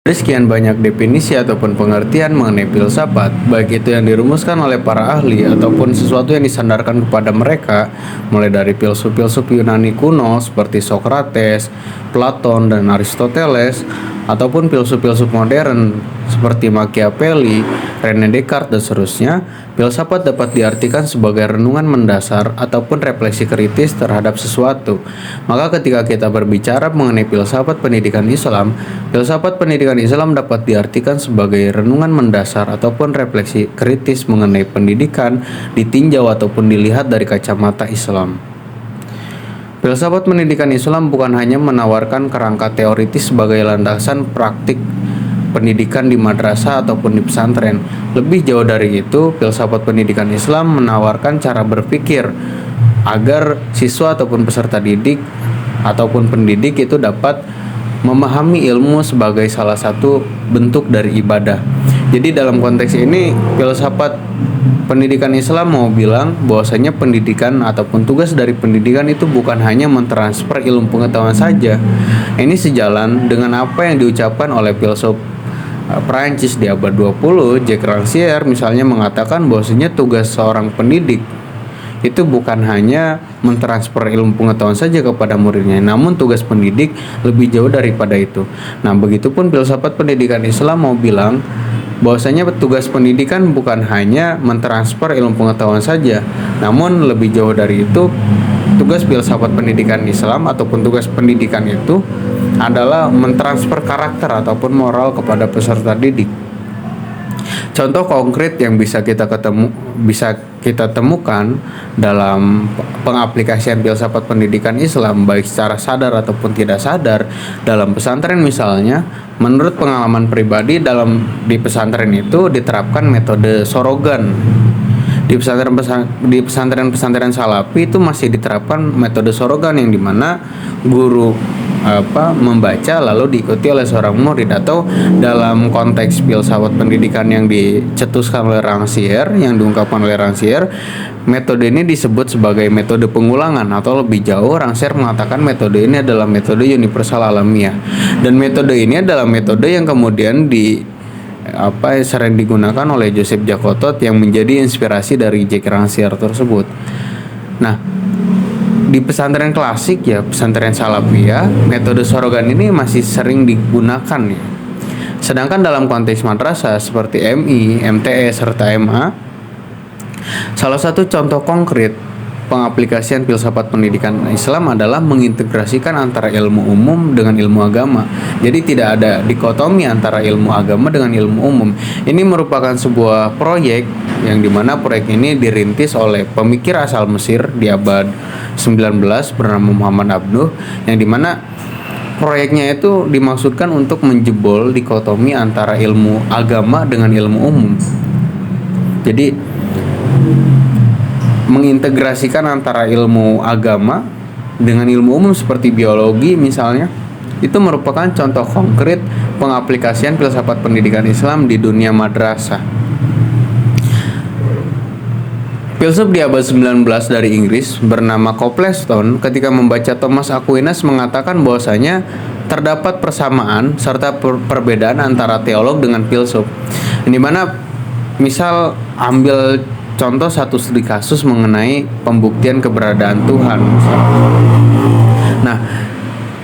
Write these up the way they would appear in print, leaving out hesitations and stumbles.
Dari sekian banyak definisi ataupun pengertian mengenai filsafat, baik itu yang dirumuskan oleh para ahli ataupun sesuatu yang disandarkan kepada mereka, mulai dari filsuf-filsuf Yunani kuno seperti Socrates, Platon, dan Aristoteles, ataupun filsuf-filsuf modern seperti Machiavelli, René Descartes, dan seterusnya, filsafat dapat diartikan sebagai renungan mendasar ataupun refleksi kritis terhadap sesuatu. Maka ketika kita berbicara mengenai filsafat pendidikan Islam dapat diartikan sebagai renungan mendasar ataupun refleksi kritis mengenai pendidikan, ditinjau ataupun dilihat dari kacamata Islam. Filsafat pendidikan Islam bukan hanya menawarkan kerangka teoritis sebagai landasan praktik pendidikan di madrasah ataupun di pesantren. Lebih jauh dari itu, filsafat pendidikan Islam menawarkan cara berpikir agar siswa ataupun peserta didik ataupun pendidik itu dapat memahami ilmu sebagai salah satu bentuk dari ibadah. Jadi dalam konteks ini, filsafat pendidikan Islam mau bilang bahwasanya pendidikan ataupun tugas dari pendidikan itu bukan hanya mentransfer ilmu pengetahuan saja. Ini sejalan dengan apa yang diucapkan oleh filsuf Prancis di abad 20, Jacques Rancière misalnya mengatakan bahwasanya tugas seorang pendidik itu bukan hanya mentransfer ilmu pengetahuan saja kepada muridnya, namun tugas pendidik lebih jauh daripada itu. Nah, begitupun filsafat pendidikan Islam mau bilang bahwasanya tugas pendidikan bukan hanya mentransfer ilmu pengetahuan saja, namun lebih jauh dari itu, tugas filsafat pendidikan Islam ataupun tugas pendidikan itu adalah mentransfer karakter ataupun moral kepada peserta didik. Contoh konkret yang bisa kita temukan dalam pengaplikasian filsafat pendidikan Islam baik secara sadar ataupun tidak sadar dalam pesantren misalnya, menurut pengalaman pribadi di pesantren itu diterapkan metode sorogan. Di pesantren Salafi itu masih diterapkan metode sorogan yang dimana guru membaca lalu diikuti oleh seorang murid, atau dalam konteks filsafat pendidikan yang dicetuskan oleh Rancière, yang diungkapkan oleh Rancière, metode ini disebut sebagai metode pengulangan, atau lebih jauh Rancière mengatakan metode ini adalah metode universal alamiah, dan metode ini adalah metode yang kemudian sering digunakan oleh Joseph Jacotot yang menjadi inspirasi dari Jacques Rancière tersebut. Nah, di pesantren klasik pesantren Salafiyah, metode sorogan ini masih sering digunakan ya. Sedangkan dalam konteks madrasah seperti MI, MTS, serta MA, salah satu contoh konkret pengaplikasian filsafat pendidikan Islam adalah mengintegrasikan antara ilmu umum dengan ilmu agama. Jadi tidak ada dikotomi antara ilmu agama dengan ilmu umum. Ini merupakan sebuah proyek yang dimana proyek ini dirintis oleh pemikir asal Mesir di abad 19 bernama Muhammad Abduh, yang dimana proyeknya itu dimaksudkan untuk menjebol dikotomi antara ilmu agama dengan ilmu umum. Jadi mengintegrasikan antara ilmu agama dengan ilmu umum seperti biologi misalnya, itu merupakan contoh konkret pengaplikasian filsafat pendidikan Islam di dunia madrasah. Filsuf di abad 19 dari Inggris bernama Copleston ketika membaca Thomas Aquinas mengatakan bahwasanya terdapat persamaan serta perbedaan antara teolog dengan filsuf. Di mana misal ambil contoh satu studi kasus mengenai pembuktian keberadaan Tuhan. Nah,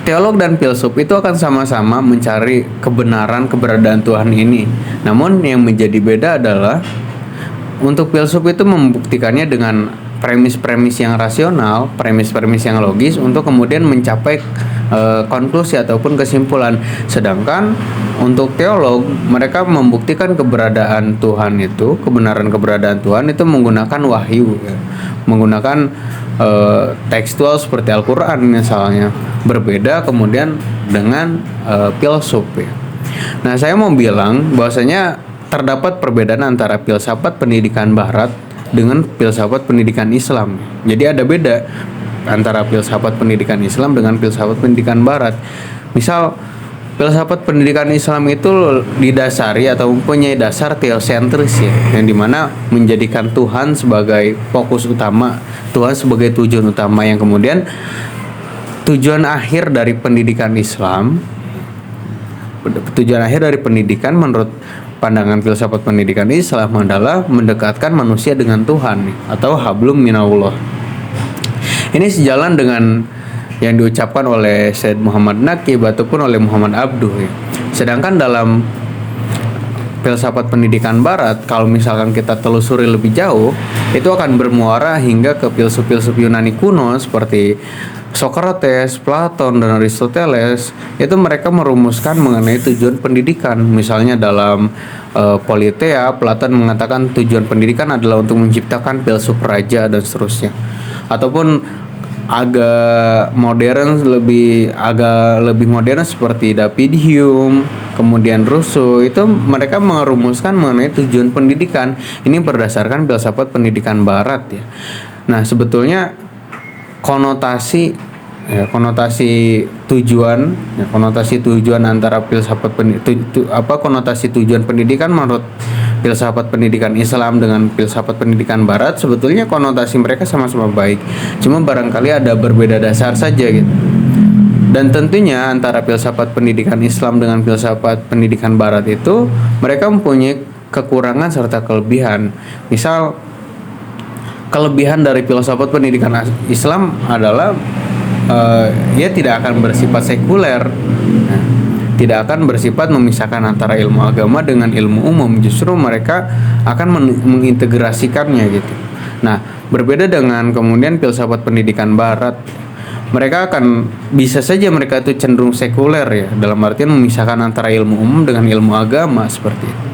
teolog dan filsuf itu akan sama-sama mencari keberadaan Tuhan ini. Namun yang menjadi beda adalah untuk filsuf itu membuktikannya dengan premis-premis yang rasional, premis-premis yang logis untuk kemudian mencapai konklusi ataupun kesimpulan. Sedangkan untuk teolog, mereka membuktikan keberadaan Tuhan itu, kebenaran keberadaan Tuhan itu menggunakan wahyu, menggunakan tekstual seperti Al-Quran misalnya. Berbeda kemudian dengan filsuf ya. Nah, saya mau bilang bahwasanya terdapat perbedaan antara filsafat pendidikan Barat dengan filsafat pendidikan Islam. Jadi ada beda antara filsafat pendidikan Islam dengan filsafat pendidikan Barat. Misal filsafat pendidikan Islam itu didasari atau mempunyai dasar teosentris ya, yang dimana menjadikan Tuhan sebagai fokus utama, Tuhan sebagai tujuan utama, yang kemudian tujuan akhir dari pendidikan Islam Tujuan akhir dari pendidikan menurut pandangan filsafat pendidikan Islam adalah mendekatkan manusia dengan Tuhan atau hablum minallah. Ini sejalan dengan yang diucapkan oleh Syed Muhammad Naqib ataupun oleh Muhammad Abduh ya. Sedangkan dalam filsafat pendidikan barat, kalau misalkan kita telusuri lebih jauh, itu akan bermuara hingga ke filsuf-filsuf Yunani kuno seperti Socrates, Platon, dan Aristoteles. Itu mereka merumuskan mengenai tujuan pendidikan. Misalnya dalam Politeia, Platon mengatakan tujuan pendidikan adalah untuk menciptakan filsuf raja dan seterusnya. Ataupun agak lebih modern seperti David Hume, kemudian Rousseau, itu mereka merumuskan mengenai tujuan pendidikan. Ini berdasarkan filsafat pendidikan barat ya. Nah, sebetulnya konotasi tujuan antara filsafat konotasi tujuan pendidikan menurut filsafat pendidikan Islam dengan filsafat pendidikan barat, sebetulnya konotasi mereka sama-sama baik, cuma barangkali ada berbeda dasar saja gitu. Dan tentunya antara filsafat pendidikan Islam dengan filsafat pendidikan barat itu mereka mempunyai kekurangan serta kelebihan. Misal, kelebihan dari filsafat pendidikan Islam adalah ia tidak akan bersifat sekuler, tidak akan bersifat memisahkan antara ilmu agama dengan ilmu umum. Justru mereka akan mengintegrasikannya gitu. Nah, berbeda dengan kemudian filsafat pendidikan barat, mereka akan bisa saja mereka itu cenderung sekuler ya, dalam artian memisahkan antara ilmu umum dengan ilmu agama seperti itu.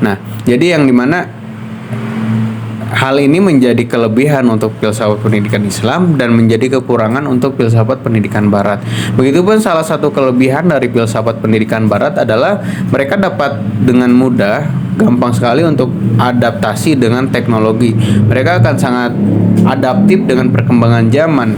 Nah, jadi yang dimana hal ini menjadi kelebihan untuk filsafat pendidikan Islam dan menjadi kekurangan untuk filsafat pendidikan barat. Begitupun salah satu kelebihan dari filsafat pendidikan barat adalah mereka dapat dengan mudah, gampang sekali untuk adaptasi dengan teknologi. Mereka akan sangat adaptif dengan perkembangan zaman.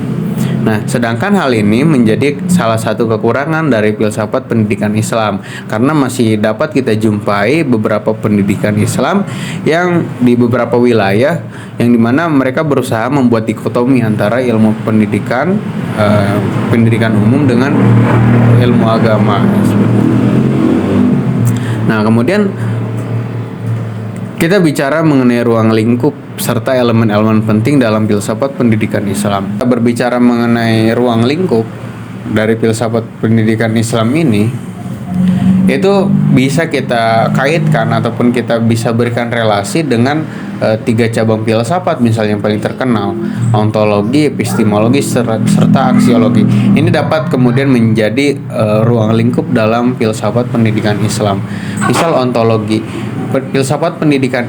Nah, sedangkan hal ini menjadi salah satu kekurangan dari filsafat pendidikan Islam, karena masih dapat kita jumpai beberapa pendidikan Islam yang di beberapa wilayah yang dimana mereka berusaha membuat dikotomi antara ilmu pendidikan umum dengan ilmu agama. Nah, kemudian kita bicara mengenai ruang lingkup serta elemen-elemen penting dalam filsafat pendidikan Islam. Kita berbicara mengenai ruang lingkup dari filsafat pendidikan Islam ini, itu bisa kita kaitkan ataupun kita bisa berikan relasi dengan 3 cabang filsafat misalnya yang paling terkenal, ontologi, epistemologi, serta aksiologi. Ini dapat kemudian menjadi ruang lingkup dalam filsafat pendidikan Islam. Misal ontologi, filsafat pendidikan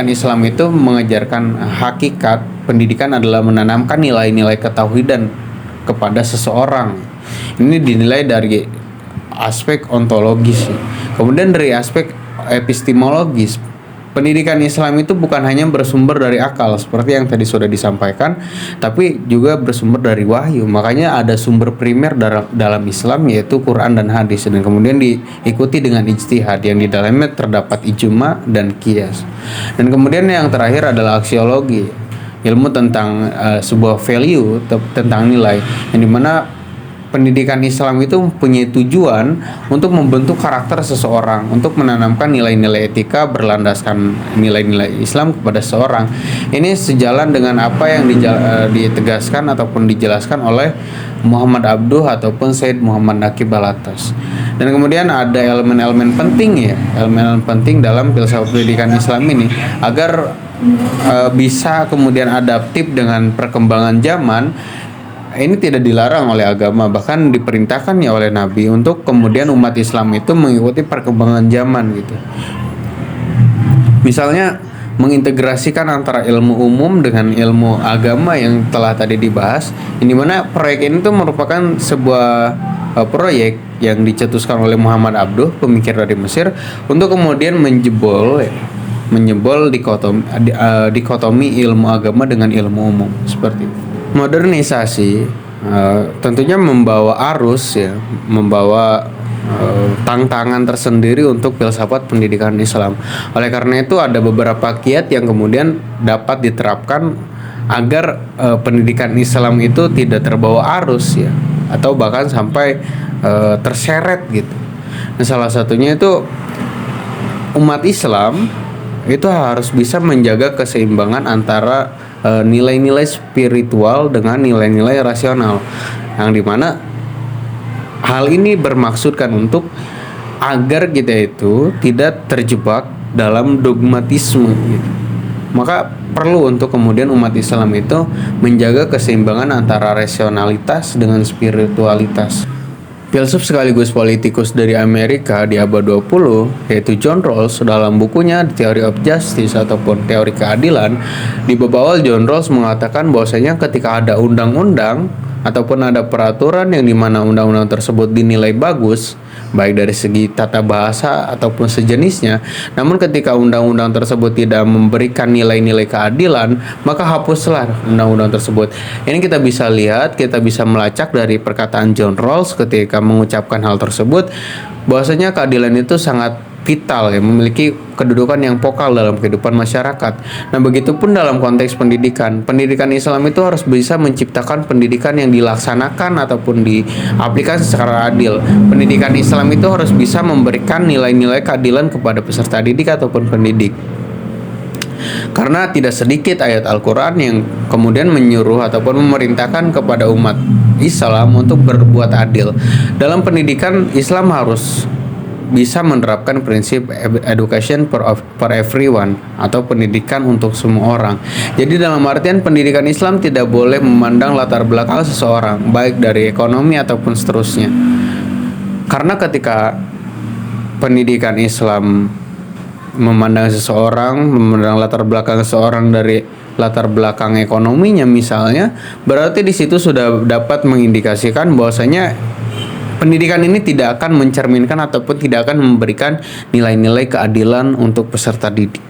Islam itu mengajarkan hakikat pendidikan adalah menanamkan nilai-nilai ketauhidan kepada seseorang. Ini dinilai dari aspek ontologis. Kemudian dari aspek epistemologis, pendidikan Islam itu bukan hanya bersumber dari akal seperti yang tadi sudah disampaikan, tapi juga bersumber dari wahyu. Makanya ada sumber primer dalam Islam, yaitu Quran dan hadis, dan kemudian diikuti dengan ijtihad yang di dalamnya terdapat ijma dan qiyas. Dan kemudian yang terakhir adalah aksiologi, ilmu tentang sebuah value, tentang nilai, yang dimana pendidikan Islam itu mempunyai tujuan untuk membentuk karakter seseorang, untuk menanamkan nilai-nilai etika berlandaskan nilai-nilai Islam kepada seseorang. Ini sejalan dengan apa yang ditegaskan ataupun dijelaskan oleh Muhammad Abduh ataupun Syed Muhammad Naqib Al-Atas. Dan kemudian ada elemen-elemen penting elemen-elemen penting dalam filsafat pendidikan Islam ini agar bisa kemudian adaptif dengan perkembangan zaman. Ini tidak dilarang oleh agama, bahkan diperintahkan ya oleh Nabi untuk kemudian umat Islam itu mengikuti perkembangan zaman gitu. Misalnya mengintegrasikan antara ilmu umum dengan ilmu agama yang telah tadi dibahas. Ini mana proyek ini tuh merupakan sebuah proyek yang dicetuskan oleh Muhammad Abduh, pemikir dari Mesir, untuk kemudian menjebol dikotomi ilmu agama dengan ilmu umum seperti itu. Modernisasi tentunya membawa arus membawa tantangan tersendiri untuk filsafat pendidikan Islam. Oleh karena itu ada beberapa kiat yang kemudian dapat diterapkan agar pendidikan Islam itu tidak terbawa arus atau bahkan sampai terseret gitu. Nah, salah satunya itu umat Islam itu harus bisa menjaga keseimbangan antara nilai-nilai spiritual dengan nilai-nilai rasional, yang dimana hal ini bermaksudkan untuk agar kita itu tidak terjebak dalam dogmatisme gitu. Maka perlu untuk kemudian umat Islam itu menjaga keseimbangan antara rasionalitas dengan spiritualitas. Filsuf sekaligus politikus dari Amerika di abad 20, yaitu John Rawls, dalam bukunya The Theory of Justice ataupun Teori Keadilan, di bab awal John Rawls mengatakan bahwasanya ketika ada undang-undang ataupun ada peraturan yang dimana undang-undang tersebut dinilai bagus, baik dari segi tata bahasa ataupun sejenisnya, namun ketika undang-undang tersebut tidak memberikan nilai-nilai keadilan, maka hapuslah undang-undang tersebut. Ini kita bisa lihat, kita bisa melacak dari perkataan John Rawls ketika mengucapkan hal tersebut, bahwasanya keadilan itu sangat vital, ya, memiliki kedudukan yang vokal dalam kehidupan masyarakat. Nah, begitupun dalam konteks pendidikan. Pendidikan Islam itu harus bisa menciptakan pendidikan yang dilaksanakan ataupun diaplikasi secara adil. Pendidikan Islam itu harus bisa memberikan nilai-nilai keadilan kepada peserta didik ataupun pendidik. Karena tidak sedikit ayat Al-Quran yang kemudian menyuruh ataupun memerintahkan kepada umat Islam untuk berbuat adil. Dalam pendidikan, Islam harus bisa menerapkan prinsip education for everyone atau pendidikan untuk semua orang. Jadi dalam artian pendidikan Islam tidak boleh memandang latar belakang seseorang, baik dari ekonomi ataupun seterusnya. Karena ketika pendidikan Islam memandang seseorang, memandang latar belakang seseorang dari latar belakang ekonominya misalnya, berarti di situ sudah dapat mengindikasikan bahwasanya pendidikan ini tidak akan mencerminkan ataupun tidak akan memberikan nilai-nilai keadilan untuk peserta didik.